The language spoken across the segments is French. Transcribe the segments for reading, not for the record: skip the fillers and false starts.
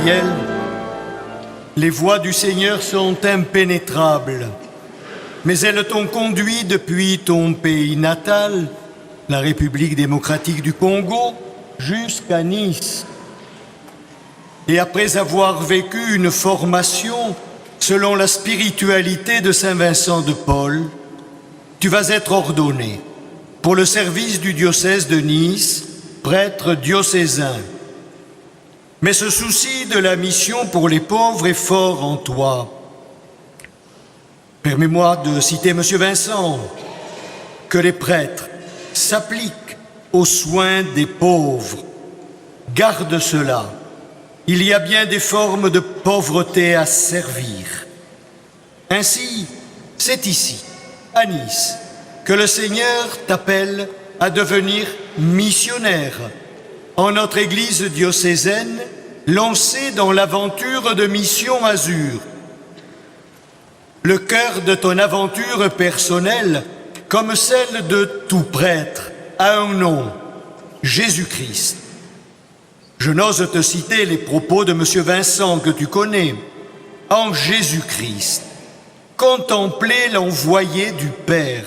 Gabriel, les voies du Seigneur sont impénétrables, mais elles t'ont conduit depuis ton pays natal, la République démocratique du Congo, jusqu'à Nice. Et après avoir vécu une formation selon la spiritualité de Saint Vincent de Paul, tu vas être ordonné pour le service du diocèse de Nice, prêtre diocésain. Mais ce souci de la mission pour les pauvres est fort en toi. Permets-moi de citer M. Vincent, que les prêtres s'appliquent aux soins des pauvres. Garde cela. Il y a bien des formes de pauvreté à servir. Ainsi, c'est ici, à Nice, que le Seigneur t'appelle à devenir missionnaire en notre Église diocésaine, lancée dans l'aventure de Mission Azur. Le cœur de ton aventure personnelle, comme celle de tout prêtre, a un nom, Jésus-Christ. Je n'ose te citer les propos de M. Vincent que tu connais. En Jésus-Christ, contemplez l'envoyé du Père,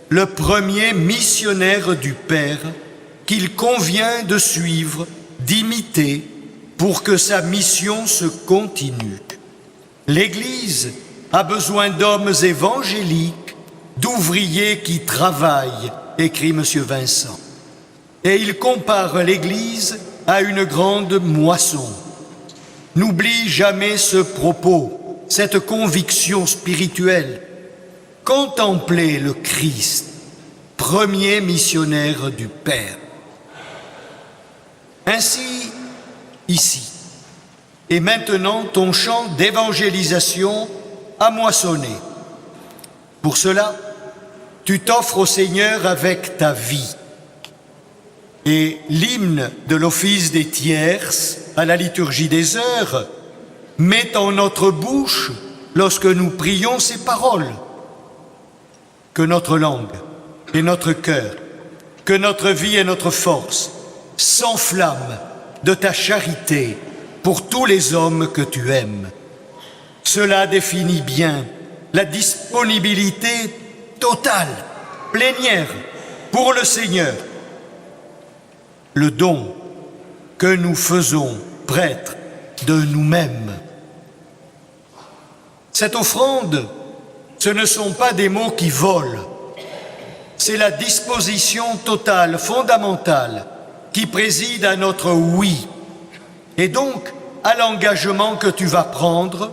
le premier missionnaire du Père qu'il convient de suivre, d'imiter, pour que sa mission se continue. L'Église a besoin d'hommes évangéliques, d'ouvriers qui travaillent, écrit M. Vincent. Et il compare l'Église à une grande moisson. N'oublie jamais ce propos, cette conviction spirituelle. Contemplez le Christ, premier missionnaire du Père. Ainsi, ici, et maintenant ton champ d'évangélisation a moissonné. Pour cela, tu t'offres au Seigneur avec ta vie. Et l'hymne de l'office des tierces à la liturgie des heures met en notre bouche lorsque nous prions ces paroles. Que notre langue et notre cœur, que notre vie et notre force s'enflamment de ta charité pour tous les hommes que tu aimes. Cela définit bien la disponibilité totale, plénière pour le Seigneur. Le don que nous faisons, prêtres, de nous-mêmes. Cette offrande, ce ne sont pas des mots qui volent. C'est la disposition totale, fondamentale, qui préside à notre oui, et donc à l'engagement que tu vas prendre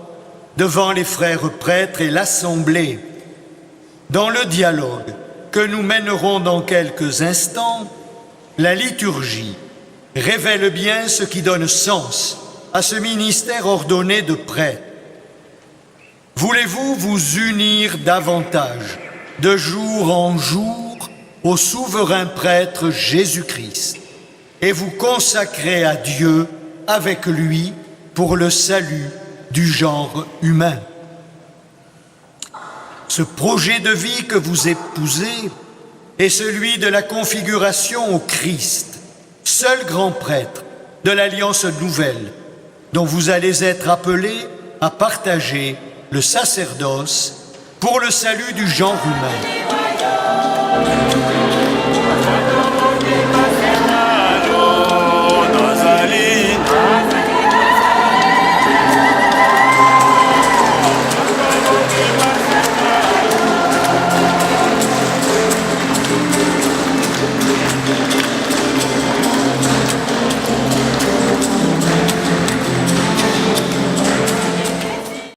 devant les frères prêtres et l'Assemblée. Dans le dialogue que nous mènerons dans quelques instants, la liturgie révèle bien ce qui donne sens à ce ministère ordonné de prêtre. Voulez-vous vous unir davantage, de jour en jour, au souverain prêtre Jésus-Christ et vous consacrer à Dieu avec lui pour le salut du genre humain? Ce projet de vie que vous épousez est celui de la configuration au Christ, seul grand prêtre de l'Alliance nouvelle, dont vous allez être appelés à partager le sacerdoce pour le salut du genre humain.